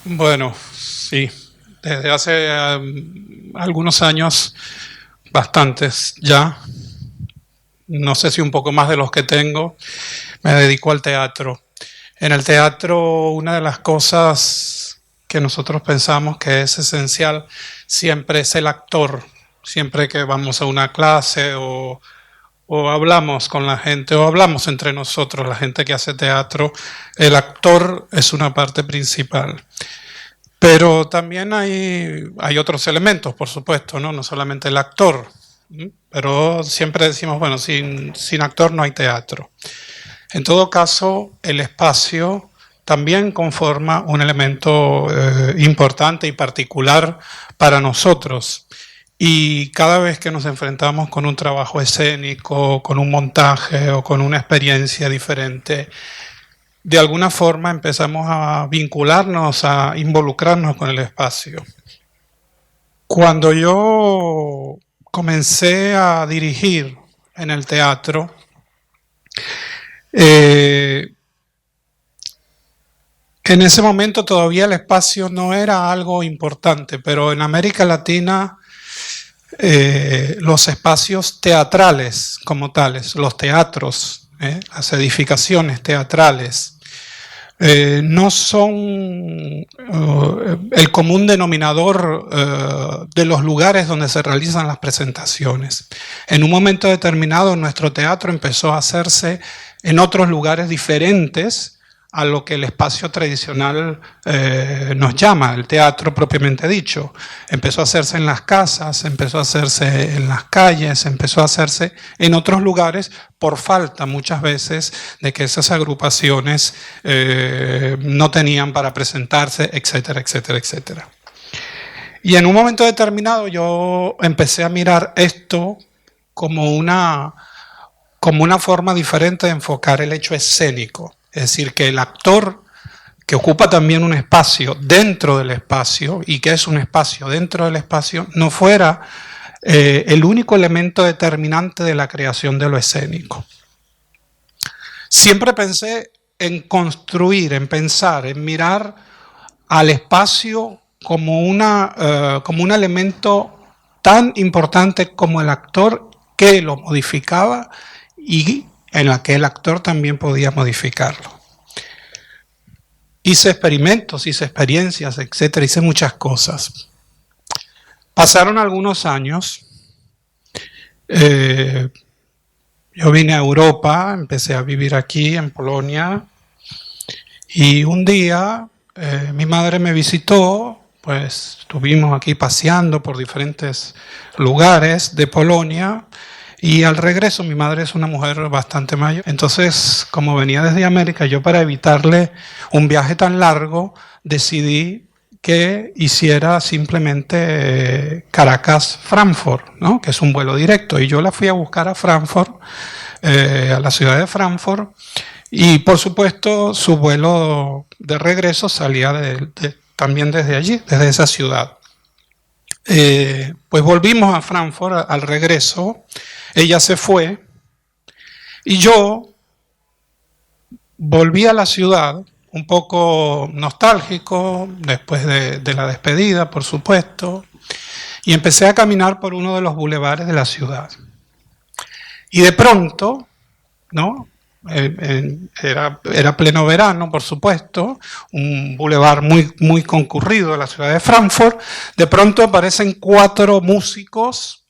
Bueno, sí, desde hace algunos años, bastantes ya, no sé si un poco más de los que tengo, me dedico al teatro. En el teatro, una de las cosas que nosotros pensamos que es esencial siempre es el actor. Siempre que vamos a una clase o hablamos con la gente o hablamos entre nosotros, la gente que hace teatro, el actor es una parte principal. Pero también hay otros elementos, por supuesto, ¿no? No solamente el actor, pero siempre decimos, bueno, sin actor no hay teatro. En todo caso, el espacio también conforma un elemento importante y particular para nosotros. Y cada vez que nos enfrentamos con un trabajo escénico, con un montaje o con una experiencia diferente, de alguna forma empezamos a vincularnos, a involucrarnos con el espacio. Cuando yo comencé a dirigir en el teatro, en ese momento todavía el espacio no era algo importante, pero en América Latina los espacios teatrales como tales, los teatros, las edificaciones teatrales, no son el común denominador de los lugares donde se realizan las presentaciones. En un momento determinado nuestro teatro empezó a hacerse en otros lugares diferentes a lo que el espacio tradicional nos llama, el teatro propiamente dicho. Empezó a hacerse en las casas, empezó a hacerse en las calles, empezó a hacerse en otros lugares por falta muchas veces de que esas agrupaciones no tenían para presentarse, etcétera, etcétera, etcétera. Y en un momento determinado yo empecé a mirar esto como una forma diferente de enfocar el hecho escénico. Es decir, que el actor que ocupa también un espacio dentro del espacio y que es un espacio dentro del espacio no fuera el único elemento determinante de la creación de lo escénico. Siempre pensé en construir, en pensar, en mirar al espacio como un elemento tan importante como el actor que lo modificaba y en la que el actor también podía modificarlo. Hice experimentos, hice experiencias, etcétera, hice muchas cosas. Pasaron algunos años, yo vine a Europa, empecé a vivir aquí en Polonia y un día mi madre me visitó, pues estuvimos aquí paseando por diferentes lugares de Polonia. Y al regreso, mi madre es una mujer bastante mayor, entonces como venía desde América, yo para evitarle un viaje tan largo, decidí que hiciera simplemente Caracas-Frankfurt, ¿no? Que es un vuelo directo, y yo la fui a buscar a Frankfurt, a la ciudad de Frankfurt, y por supuesto su vuelo de regreso salía también desde allí, desde esa ciudad. Pues volvimos a Frankfurt al regreso, ella se fue y yo volví a la ciudad un poco nostálgico después de la despedida, por supuesto, y empecé a caminar por uno de los bulevares de la ciudad. Y de pronto, ¿no? Era pleno verano, por supuesto, un bulevar muy concurrido de la ciudad de Frankfurt. De pronto aparecen 4 músicos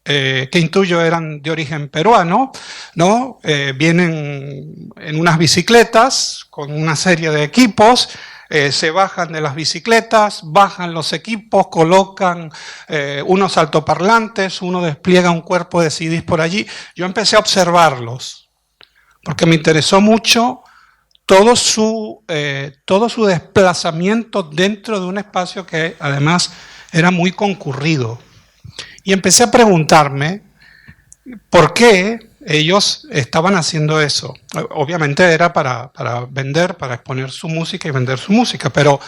que intuyo eran de origen peruano, ¿no? Vienen en unas bicicletas con una serie de equipos, se bajan de las bicicletas, bajan los equipos, colocan unos altoparlantes, uno despliega un cuerpo de CDs por allí. Yo empecé a observarlos, porque me interesó mucho todo su desplazamiento dentro de un espacio que además era muy concurrido. Y empecé a preguntarme por qué ellos estaban haciendo eso. Obviamente era para vender, para exponer su música y vender su música, pero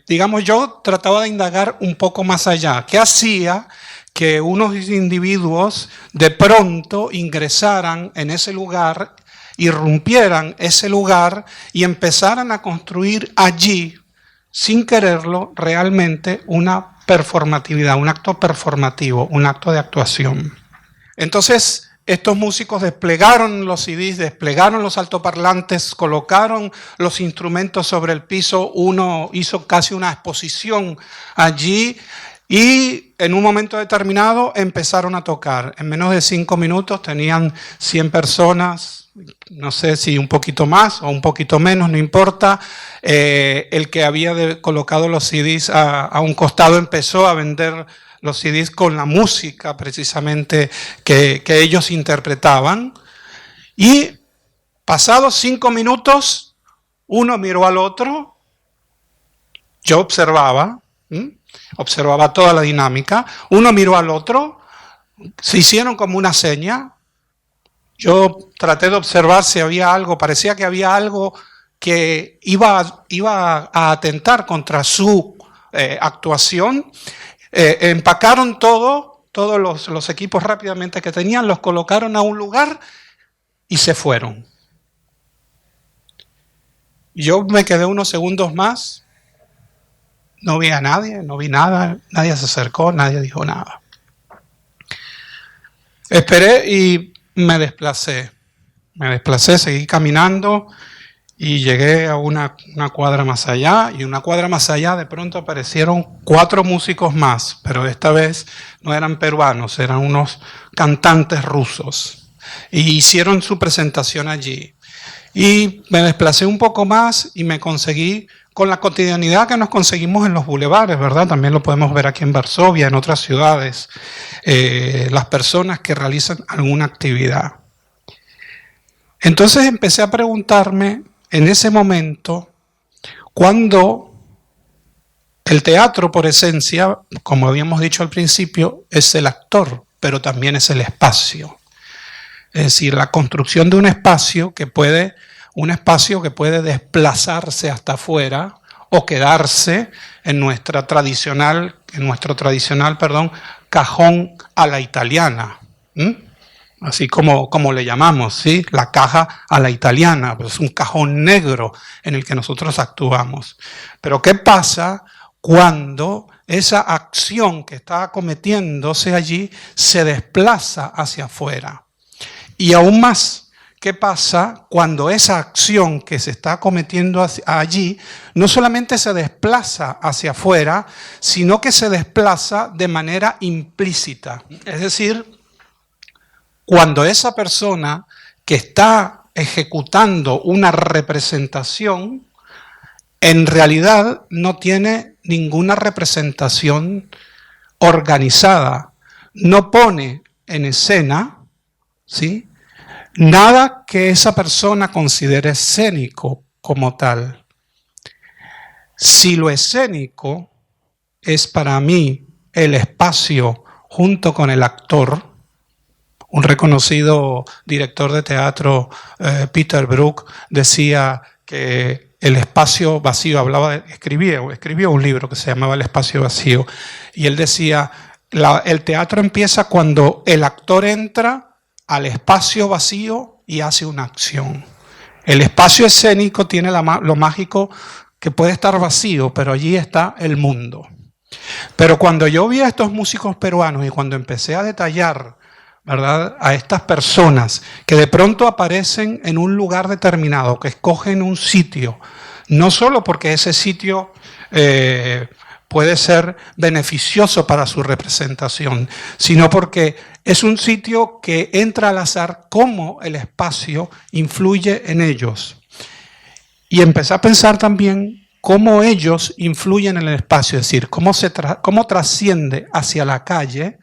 digamos, yo trataba de indagar un poco más allá. ¿Qué hacía que unos individuos de pronto ingresaran en ese lugar, irrumpieran ese lugar y empezaran a construir allí, sin quererlo, realmente una performatividad, un acto performativo, un acto de actuación. Entonces, estos músicos desplegaron los CDs, desplegaron los altoparlantes, colocaron los instrumentos sobre el piso, uno hizo casi una exposición allí y en un momento determinado empezaron a tocar. En menos de 5 minutos tenían 100 personas, no sé si un poquito más o un poquito menos, no importa. El que había colocado los CDs a un costado empezó a vender los CDs con la música precisamente que ellos interpretaban. Y pasados 5 minutos, uno miró al otro, yo observaba toda la dinámica, uno miró al otro, se hicieron como una seña, yo traté de observar si había algo, parecía que había algo que iba a atentar contra su actuación. Empacaron todos los equipos rápidamente que tenían, los colocaron a un lugar y se fueron. Yo me quedé unos segundos más, no vi a nadie, no vi nada, nadie se acercó, nadie dijo nada. Esperé y me desplacé, seguí caminando y llegué a una cuadra más allá, y una cuadra más allá de pronto aparecieron 4 músicos más, pero esta vez no eran peruanos, eran unos cantantes rusos, y hicieron su presentación allí. Y me desplacé un poco más y me conseguí, con la cotidianidad que nos conseguimos en los bulevares, ¿verdad? También lo podemos ver aquí en Varsovia, en otras ciudades, las personas que realizan alguna actividad. Entonces empecé a preguntarme, en ese momento, cuando el teatro, por esencia, como habíamos dicho al principio, es el actor, pero también es el espacio. Es decir, la construcción de un espacio que puede desplazarse hasta afuera o quedarse en nuestro tradicional cajón a la italiana. Así como le llamamos, ¿sí? La caja a la italiana, pues es un cajón negro en el que nosotros actuamos. Pero ¿qué pasa cuando esa acción que está cometiéndose allí se desplaza hacia afuera? Y aún más, ¿qué pasa cuando esa acción que se está cometiendo allí no solamente se desplaza hacia afuera, sino que se desplaza de manera implícita? Es decir, cuando esa persona que está ejecutando una representación, en realidad no tiene ninguna representación organizada, no pone en escena, ¿sí?, nada que esa persona considere escénico como tal. Si lo escénico es para mí el espacio junto con el actor, un reconocido director de teatro, Peter Brook, decía que el espacio vacío, escribió un libro que se llamaba El espacio vacío, y él decía, el teatro empieza cuando el actor entra al espacio vacío y hace una acción. El espacio escénico tiene lo mágico que puede estar vacío, pero allí está el mundo. Pero cuando yo vi a estos músicos peruanos y cuando empecé a detallar, ¿verdad?, a estas personas que de pronto aparecen en un lugar determinado, que escogen un sitio, no solo porque ese sitio puede ser beneficioso para su representación, sino porque es un sitio que entra al azar, cómo el espacio influye en ellos. Y empecé a pensar también cómo ellos influyen en el espacio, es decir, cómo trasciende hacia la calle,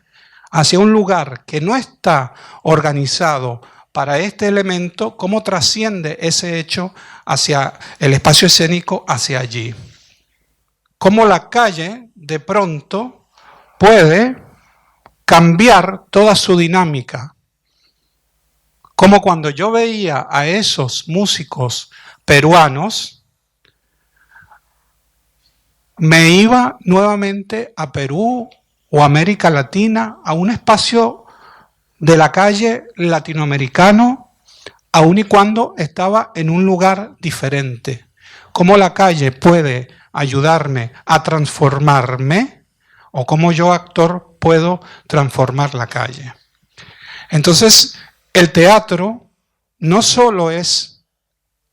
hacia un lugar que no está organizado para este elemento, cómo trasciende ese hecho hacia el espacio escénico, hacia allí. Cómo la calle, de pronto, puede cambiar toda su dinámica. Como cuando yo veía a esos músicos peruanos, me iba nuevamente a Perú o América Latina a un espacio de la calle latinoamericano, aun y cuando estaba en un lugar diferente. Cómo la calle puede ayudarme a transformarme, o cómo yo, actor, puedo transformar la calle. Entonces, el teatro no solo es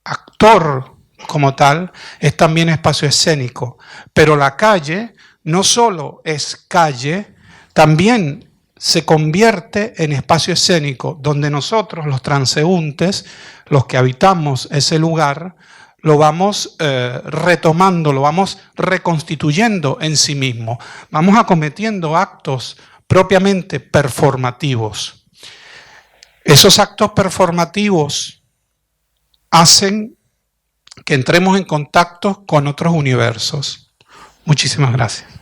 actor como tal, es también espacio escénico, pero la calle no solo es calle, también se convierte en espacio escénico, donde nosotros, los transeúntes, los que habitamos ese lugar, lo vamos retomando, lo vamos reconstituyendo en sí mismo. Vamos acometiendo actos propiamente performativos. Esos actos performativos hacen que entremos en contacto con otros universos. Muchísimas gracias.